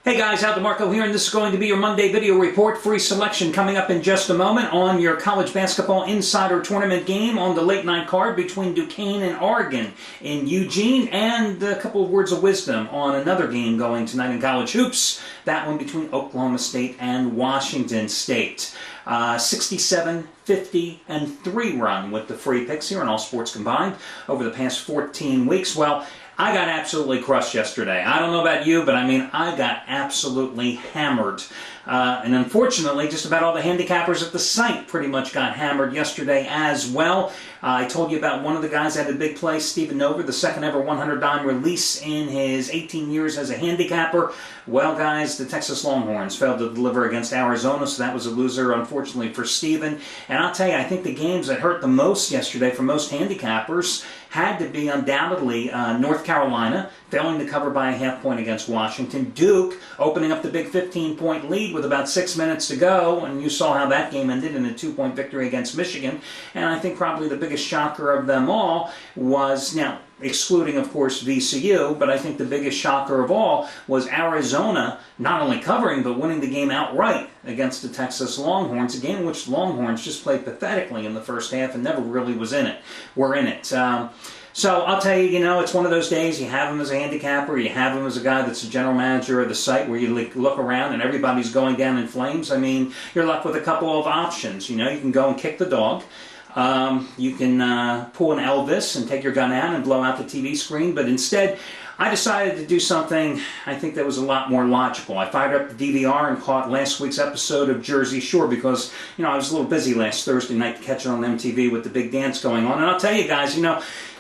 Hey guys, Al DeMarco here, and this is going to be your Monday video report. Free selection coming up in just a moment on your college basketball insider tournament game on the late night card between Duquesne and Oregon in Eugene, and a couple of words of wisdom on another game going tonight in college hoops, that one between Oklahoma State and Washington State. 67, 50, and 3 run with the free picks here in all sports combined over the past 14 weeks. Well, I got absolutely crushed yesterday. I don't know about you, but I mean, I got absolutely hammered. And unfortunately, just about all the handicappers at the site pretty much got hammered yesterday as well. I told you about one of the guys that had a big play, Stephen Nover, the second ever 100-dime release in his 18 years as a handicapper. Well, guys, the Texas Longhorns failed to deliver against Arizona, so that was a loser, unfortunately, for Stephen. And I'll tell you, I think the games that hurt the most yesterday for most handicappers had to be undoubtedly North Carolina, failing to cover by a half point against Washington. Duke opening up the big 15-point lead with about 6 minutes to go, and you saw how that game ended in a 2-point victory against Michigan. And I think probably the biggest shocker of them all was, now, excluding, of course, VCU, but I think the biggest shocker of all was Arizona not only covering, but winning the game outright against the Texas Longhorns, a game in which the Longhorns just played pathetically in the first half and never really were in it. So I'll tell you, it's one of those days, you have him as a handicapper, you have him as a guy that's a general manager of the site where you look around and everybody's going down in flames. I mean, you're left with a couple of options. You can go and kick the dog. You can pull an Elvis and take your gun out and blow out the TV screen, but instead I decided to do something I think that was a lot more logical. I fired up the DVR and caught last week's episode of Jersey Shore because, I was a little busy last Thursday night to catch it on MTV with the big dance going on. And I'll tell you guys,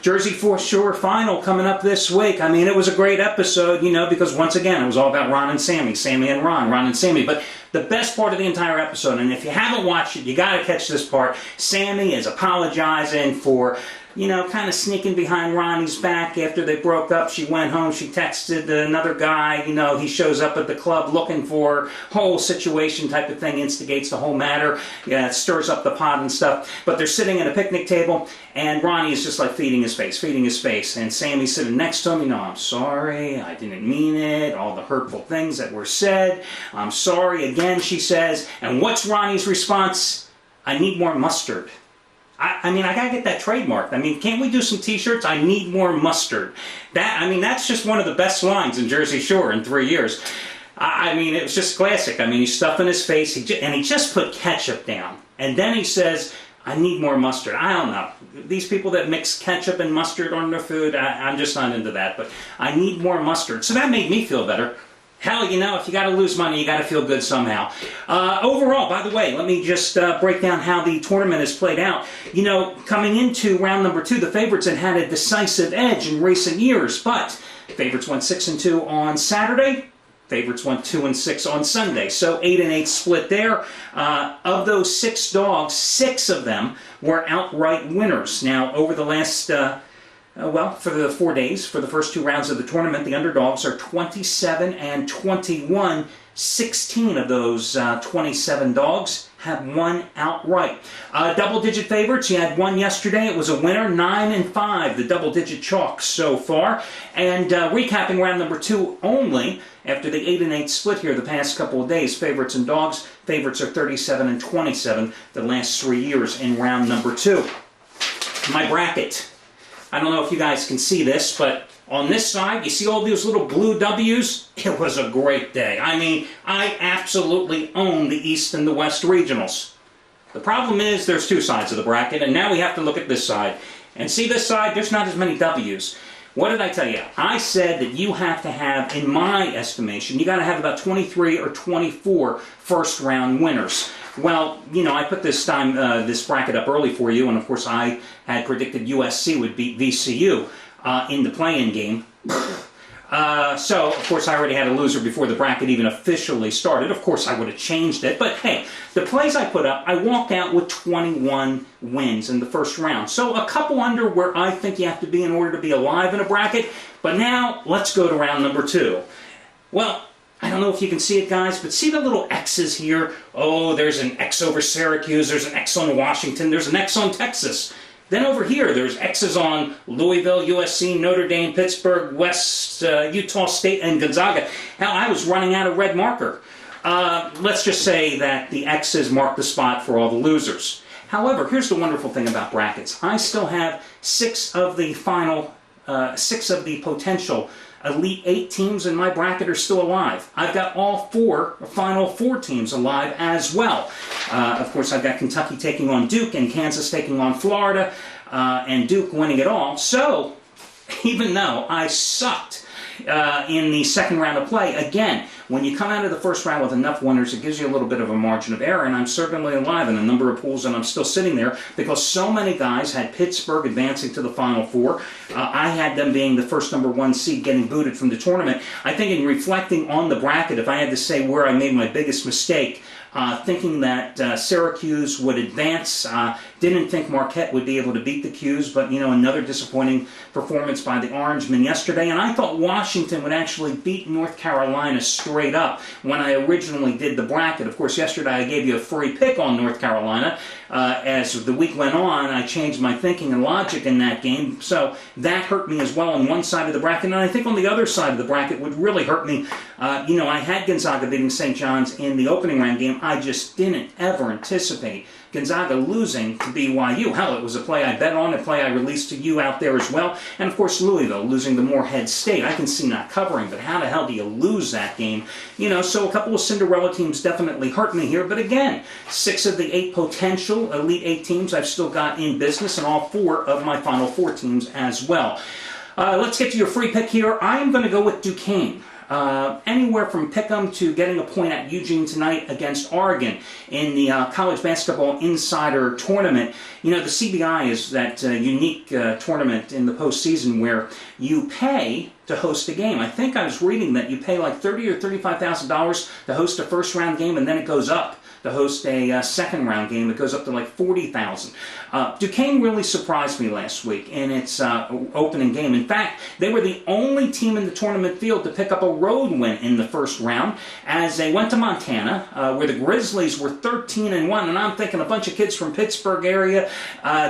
Jersey Shore final coming up this week. I mean, it was a great episode, because once again, it was all about Ron and Sammy, Sammy and Ron and Sammy. But the best part of the entire episode, and if you haven't watched it, you got to catch this part. Sammy is apologizing for, kind of sneaking behind Ronnie's back after they broke up. She went home, she texted another guy, he shows up at the club looking for whole situation type of thing, instigates the whole matter, it stirs up the pot and stuff. But they're sitting at a picnic table, and Ronnie is just like feeding his face, and Sammy's sitting next to him, I'm sorry, I didn't mean it, all the hurtful things that were said, I'm sorry again, she says, and what's Ronnie's response? I need more mustard. I mean, I gotta get that trademarked. I mean, can't we do some t-shirts? I need more mustard. That's just one of the best lines in Jersey Shore in 3 years. I mean, it was just classic. I mean, he's stuffing his face, and he just put ketchup down. And then he says, I need more mustard. I don't know. These people that mix ketchup and mustard on their food, I'm just not into that. But I need more mustard. So that made me feel better. Hell, if you got to lose money, you got to feel good somehow. Overall, by the way, let me just break down how the tournament has played out. Coming into round number 2, the favorites had a decisive edge in recent years, but favorites went 6-2 on Saturday. Favorites went 2-6 on Sunday, so 8-8 split there. Of those 6 dogs, 6 of them were outright winners. Now, over the last for the 4 days, for the first 2 rounds of the tournament, the underdogs are 27-21. 16 of those 27 dogs have won outright. Double-digit favorites, you had one yesterday. It was a winner, 9-5, the double-digit chalk so far. And recapping round number 2 only, after the 8-8 split here the past couple of days, favorites and dogs, favorites are 37-27 the last 3 years in round number 2. My bracket. I don't know if you guys can see this, but on this side, you see all these little blue W's? It was a great day. I mean, I absolutely own the East and the West regionals. The problem is there's 2 sides of the bracket, and now we have to look at this side. And see this side? There's not as many W's. What did I tell you? I said that you have to have, in my estimation, you got to have about 23 or 24 first-round winners. Well, I put this bracket up early for you, and of course I had predicted USC would beat VCU in the play-in game. So, of course, I already had a loser before the bracket even officially started. Of course, I would have changed it. But, hey, the plays I put up, I walked out with 21 wins in the first round. So, a couple under where I think you have to be in order to be alive in a bracket. But now, let's go to round number 2. Well, I don't know if you can see it, guys, but see the little X's here? Oh, there's an X over Syracuse, there's an X on Washington, there's an X on Texas. Then over here, there's X's on Louisville, USC, Notre Dame, Pittsburgh, West, Utah State, and Gonzaga. Hell, I was running out of red marker. Let's just say that the X's mark the spot for all the losers. However, here's the wonderful thing about brackets. I still have six of the potential Elite 8 teams in my bracket are still alive. I've got all Final Four teams alive as well. Of course, I've got Kentucky taking on Duke and Kansas taking on Florida, and Duke winning it all. So, even though I sucked in the second round of play, again, when you come out of the first round with enough winners, it gives you a little bit of a margin of error, and I'm certainly alive in a number of pools, and I'm still sitting there because so many guys had Pittsburgh advancing to the Final Four. I had them being the first number 1 seed getting booted from the tournament. I think in reflecting on the bracket, if I had to say where I made my biggest mistake, thinking that Syracuse would advance. Didn't think Marquette would be able to beat the 'Cuse, but another disappointing performance by the Orangemen yesterday. And I thought Washington would actually beat North Carolina straight up when I originally did the bracket. Of course, yesterday I gave you a free pick on North Carolina. As the week went on, I changed my thinking and logic in that game, so that hurt me as well on one side of the bracket. And I think on the other side of the bracket would really hurt me. I had Gonzaga beating St. John's in the opening round game. I just didn't ever anticipate Gonzaga losing to BYU. Hell, it was a play I bet on, a play I released to you out there as well. And of course, Louisville losing to Morehead State. I can see not covering, but how the hell do you lose that game? So a couple of Cinderella teams definitely hurt me here. But again, 6 of the 8 potential Elite 8 teams I've still got in business, and all 4 of my Final Four teams as well. Let's get to your free pick here. I am going to go with Duquesne. Anywhere from pick'em to getting a point at Eugene tonight against Oregon in the College Basketball Insider Tournament. The CBI is that unique tournament in the postseason where you pay to host a game. I think I was reading that you pay like $30,000 or $35,000 to host a first round game, and then it goes up to host a second round game. It goes up to like $40,000. Duquesne really surprised me last week in its opening game. In fact, they were the only team in the tournament field to pick up a road win in the first round as they went to Montana, where the Grizzlies were 13-1. And I'm thinking a bunch of kids from Pittsburgh area,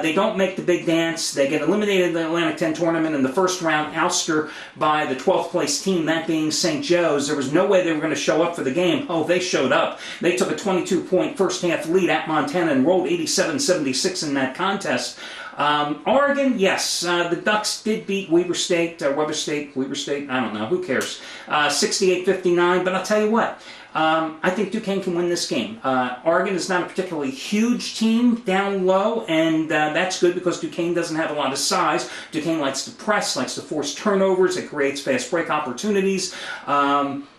they don't make the big dance. They get eliminated in the Atlantic 10 tournament in the first round, ouster by the 12th place team, that being St. Joe's. There was no way they were going to show up for the game. Oh, they showed up. They took a 22-point first half lead at Montana and rolled 87-76 in that contest. Oregon, yes, the Ducks did beat Weber State, I don't know, who cares, 68-59, but I'll tell you what, I think Duquesne can win this game. Oregon is not a particularly huge team down low, and that's good because Duquesne doesn't have a lot of size. Duquesne likes to press, likes to force turnovers, it creates fast break opportunities.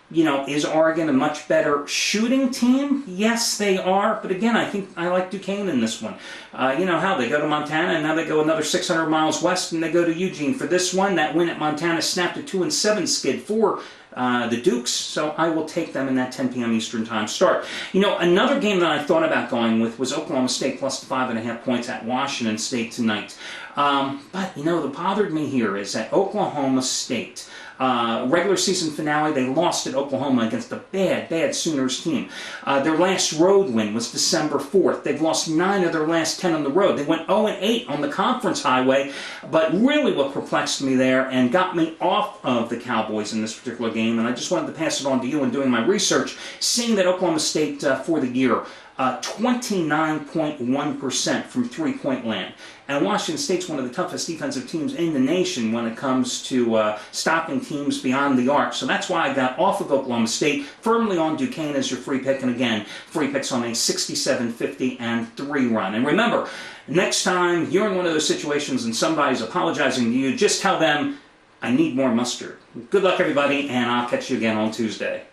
Is Oregon a much better shooting team? Yes, they are. But again, I think I like Duquesne in this one. How they go to Montana, and now they go another 600 miles west, and they go to Eugene for this one. That win at Montana snapped a 2-7 skid for the Dukes, so I will take them in that 10 p.m. Eastern Time start. Another game that I thought about going with was Oklahoma State plus 5.5 points at Washington State tonight. But what bothered me here is that Oklahoma State, regular season finale, they lost at Oklahoma against a bad Sooners team. Their last road win was December 4th. They've lost 9 of their last 10 on the road. They went 0-8 on the conference highway, but really what perplexed me there and got me off of the Cowboys in this particular game, and I just wanted to pass it on to you in doing my research, seeing that Oklahoma State for the year, 29.1% from three-point land. And Washington State's one of the toughest defensive teams in the nation when it comes to stopping teams beyond the arc. So that's why I got off of Oklahoma State, firmly on Duquesne as your free pick. And again, free picks on a 67-50-3 run. And remember, next time you're in one of those situations and somebody's apologizing to you, just tell them, I need more mustard. Good luck, everybody, and I'll catch you again on Tuesday.